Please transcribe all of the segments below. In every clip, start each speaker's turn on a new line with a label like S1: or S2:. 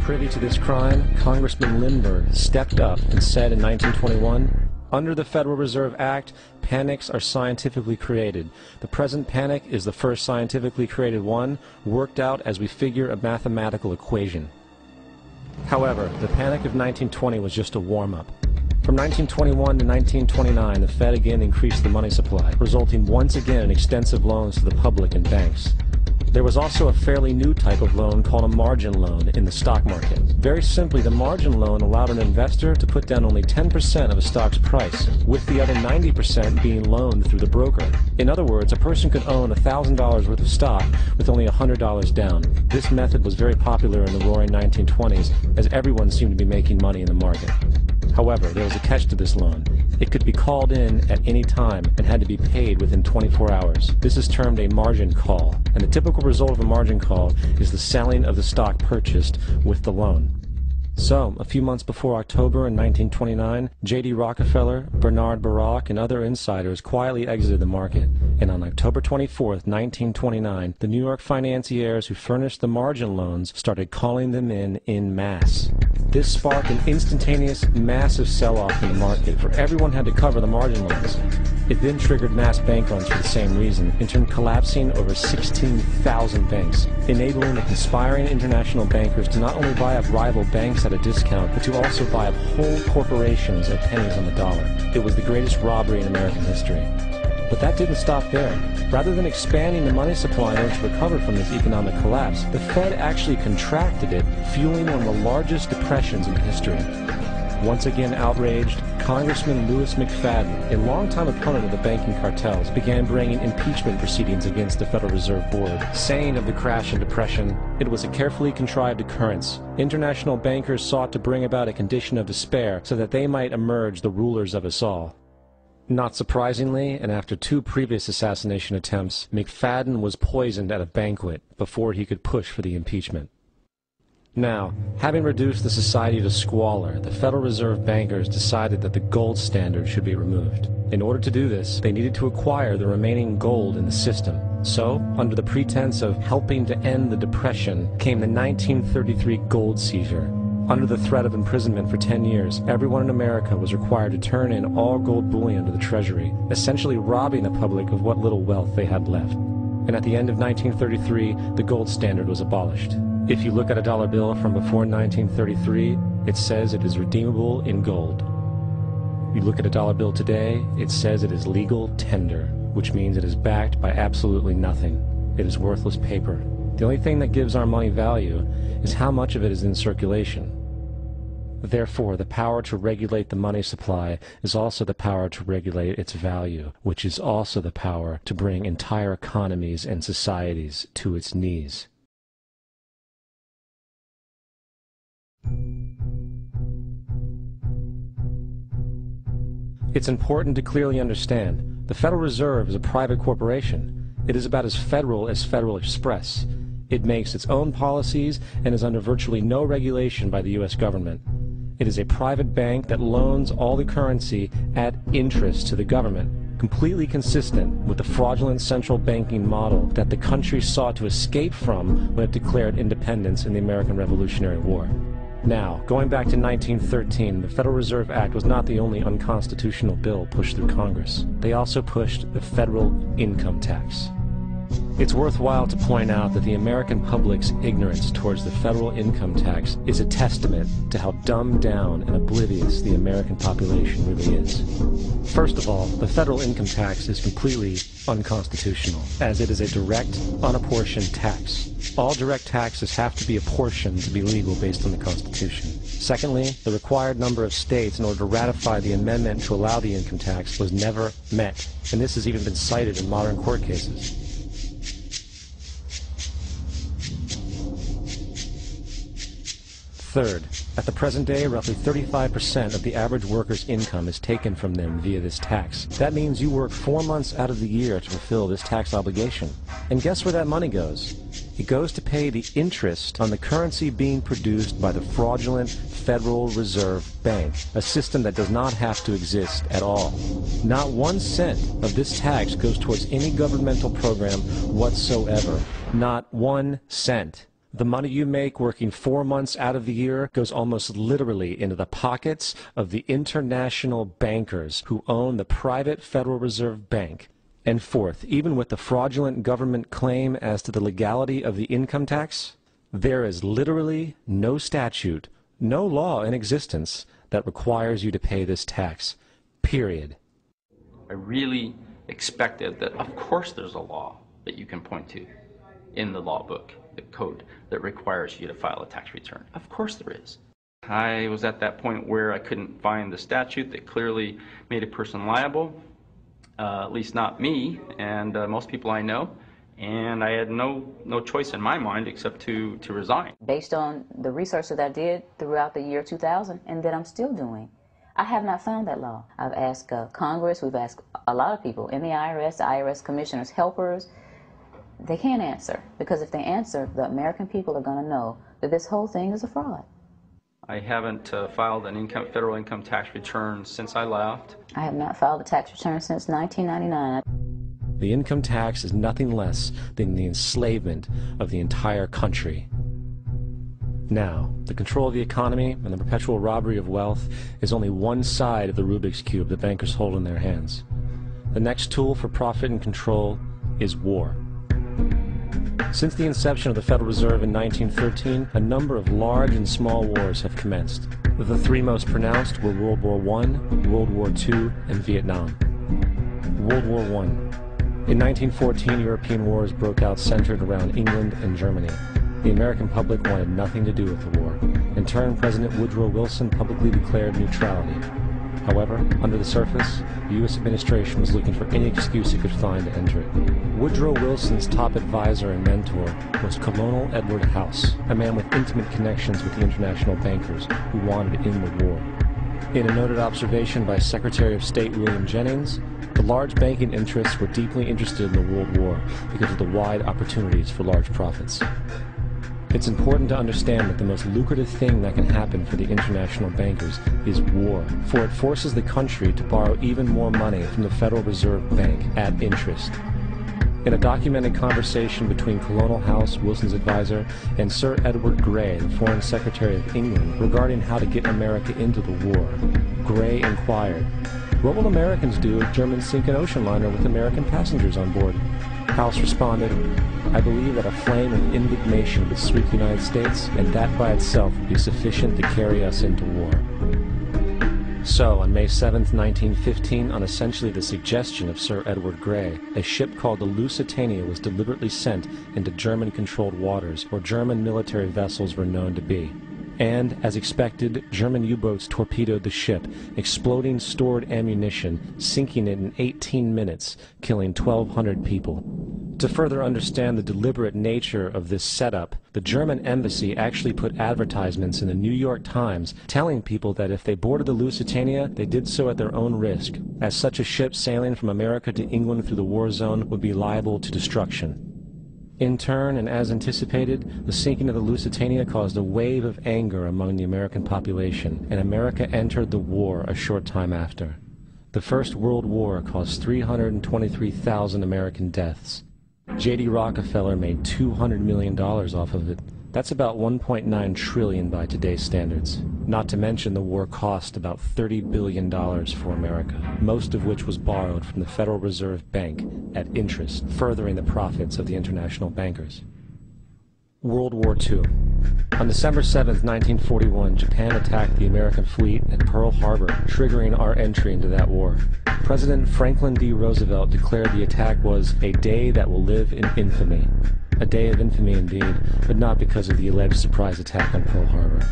S1: Privy to this crime, Congressman Lindbergh stepped up and said in 1921, "Under the Federal Reserve Act, panics are scientifically created. The present panic is the first scientifically created one, worked out as we figure a mathematical equation." However, the panic of 1920 was just a warm-up. From 1921 to 1929, the Fed again increased the money supply, resulting once again in extensive loans to the public and banks. There was also a fairly new type of loan called a margin loan in the stock market. Very simply, the margin loan allowed an investor to put down only 10% of a stock's price, with the other 90% being loaned through the broker. In other words, a person could own $1,000 worth of stock with only $100 down. This method was very popular in the roaring 1920s, as everyone seemed to be making money in the market. However, there was a catch to this loan. It could be called in at any time and had to be paid within 24 hours. This is termed a margin call, and the typical result of a margin call is the selling of the stock purchased with the loan. So, a few months before October in 1929, J.D. Rockefeller, Bernard Baruch, and other insiders quietly exited the market, and on October 24, 1929, the New York financiers who furnished the margin loans started calling them in masse. This sparked an instantaneous, massive sell-off in the market, for everyone had to cover the margin loans. It then triggered mass bank runs for the same reason, in turn collapsing over 16,000 banks, enabling the conspiring international bankers to not only buy up rival banks at a discount, but to also buy up whole corporations at pennies on the dollar. It was the greatest robbery in American history. But that didn't stop there. Rather than expanding the money supply in order to recover from this economic collapse, the Fed actually contracted it, fueling one of the largest depressions in history. Once again outraged, Congressman Louis McFadden, a longtime opponent of the banking cartels, began bringing impeachment proceedings against the Federal Reserve Board, saying of the crash and depression, "It was a carefully contrived occurrence. International bankers sought to bring about a condition of despair so that they might emerge the rulers of us all." Not surprisingly, and after 2 previous assassination attempts, McFadden was poisoned at a banquet before he could push for the impeachment. Now, having reduced the society to squalor, the Federal Reserve bankers decided that the gold standard should be removed. In order to do this, they needed to acquire the remaining gold in the system. So, under the pretense of helping to end the Depression, came the 1933 gold seizure. Under the threat of imprisonment for 10 years, everyone in America was required to turn in all gold bullion to the Treasury, essentially robbing the public of what little wealth they had left. And at the end of 1933, the gold standard was abolished. If you look at a dollar bill from before 1933, it says it is redeemable in gold. You look at a dollar bill today, it says it is legal tender, which means it is backed by absolutely nothing. It is worthless paper. The only thing that gives our money value is how much of it is in circulation. Therefore, the power to regulate the money supply is also the power to regulate its value, which is also the power to bring entire economies and societies to its knees. It's important to clearly understand, the Federal Reserve is a private corporation. It is about as Federal Express. It makes its own policies and is under virtually no regulation by the U.S. government. It is a private bank that loans all the currency at interest to the government, completely consistent with the fraudulent central banking model that the country sought to escape from when it declared independence in the American Revolutionary War. Now, going back to 1913, the Federal Reserve Act was not the only unconstitutional bill pushed through Congress. They also pushed the federal income tax. It's worthwhile to point out that the American public's ignorance towards the federal income tax is a testament to how dumbed down and oblivious the American population really is. First of all, the federal income tax is completely unconstitutional, as it is a direct, unapportioned tax. All direct taxes have to be apportioned to be legal based on the Constitution. Secondly, the required number of states in order to ratify the amendment to allow the income tax was never met, and this has even been cited in modern court cases. Third, at the present day, roughly 35% of the average worker's income is taken from them via this tax. That means you work 4 months out of the year to fulfill this tax obligation. And guess where that money goes? It goes to pay the interest on the currency being produced by the fraudulent Federal Reserve Bank, a system that does not have to exist at all. Not 1 cent of this tax goes towards any governmental program whatsoever. Not 1 cent. The money you make working 4 months out of the year goes almost literally into the pockets of the international bankers who own the private Federal Reserve Bank. And fourth, even with the fraudulent government claim as to the legality of the income tax, there is literally no statute, no law in existence that requires you to pay this tax, period.
S2: I really expected that, of course, there's a law that you can point to in the law book, the code, that requires you to file a tax return. Of course there is. I was at that point where I couldn't find the statute that clearly made a person liable, at least not me and most people I know, and I had no choice in my mind except to resign.
S3: Based on the research that I did throughout the year 2000 and that I'm still doing, I have not found that law. I've asked Congress, we've asked a lot of people in the IRS commissioners, helpers. They can't answer, because if they answer, the American people are going to know that this whole thing is a fraud.
S2: I haven't filed an federal income tax return since I left.
S3: I have not filed a tax return since 1999.
S1: The income tax is nothing less than the enslavement of the entire country. Now, the control of the economy and the perpetual robbery of wealth is only one side of the Rubik's Cube the bankers hold in their hands. The next tool for profit and control is war. Since the inception of the Federal Reserve in 1913, a number of large and small wars have commenced. The three most pronounced were World War I, World War II, and Vietnam. World War I. In 1914, European wars broke out centered around England and Germany. The American public wanted nothing to do with the war. In turn, President Woodrow Wilson publicly declared neutrality. However, under the surface, the U.S. administration was looking for any excuse it could find to enter it. Woodrow Wilson's top advisor and mentor was Colonel Edward House, a man with intimate connections with the international bankers who wanted in the war. In a noted observation by Secretary of State William Jennings, the large banking interests were deeply interested in the World War because of the wide opportunities for large profits. It's important to understand that the most lucrative thing that can happen for the international bankers is war, for it forces the country to borrow even more money from the Federal Reserve Bank at interest. In a documented conversation between Colonel House, Wilson's advisor, and Sir Edward Grey, the Foreign Secretary of England, regarding how to get America into the war, Grey inquired, "What will Americans do if Germans sink an ocean liner with American passengers on board?" House responded, "I believe that a flame of indignation would sweep the United States, and that by itself would be sufficient to carry us into war." So, on May 7, 1915, on essentially the suggestion of Sir Edward Grey, a ship called the Lusitania was deliberately sent into German-controlled waters, where German military vessels were known to be. And, as expected, German U-boats torpedoed the ship, exploding stored ammunition, sinking it in 18 minutes, killing 1,200 people. To further understand the deliberate nature of this setup, the German embassy actually put advertisements in the New York Times telling people that if they boarded the Lusitania, they did so at their own risk, as such a ship sailing from America to England through the war zone would be liable to destruction. In turn, and as anticipated, the sinking of the Lusitania caused a wave of anger among the American population, and America entered the war a short time after. The First World War caused 323,000 American deaths. J.D. Rockefeller made $200 million off of it. That's about $1.9 trillion by today's standards. Not to mention the war cost about $30 billion for America, most of which was borrowed from the Federal Reserve Bank at interest, furthering the profits of the international bankers. World War II. On December 7, 1941, Japan attacked the American fleet at Pearl Harbor, triggering our entry into that war. President Franklin D. Roosevelt declared the attack was a day that will live in infamy. A day of infamy indeed, but not because of the alleged surprise attack on Pearl Harbor.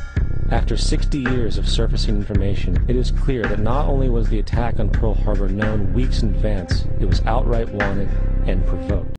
S1: After 60 years of surfacing information, it is clear that not only was the attack on Pearl Harbor known weeks in advance, it was outright wanted and provoked.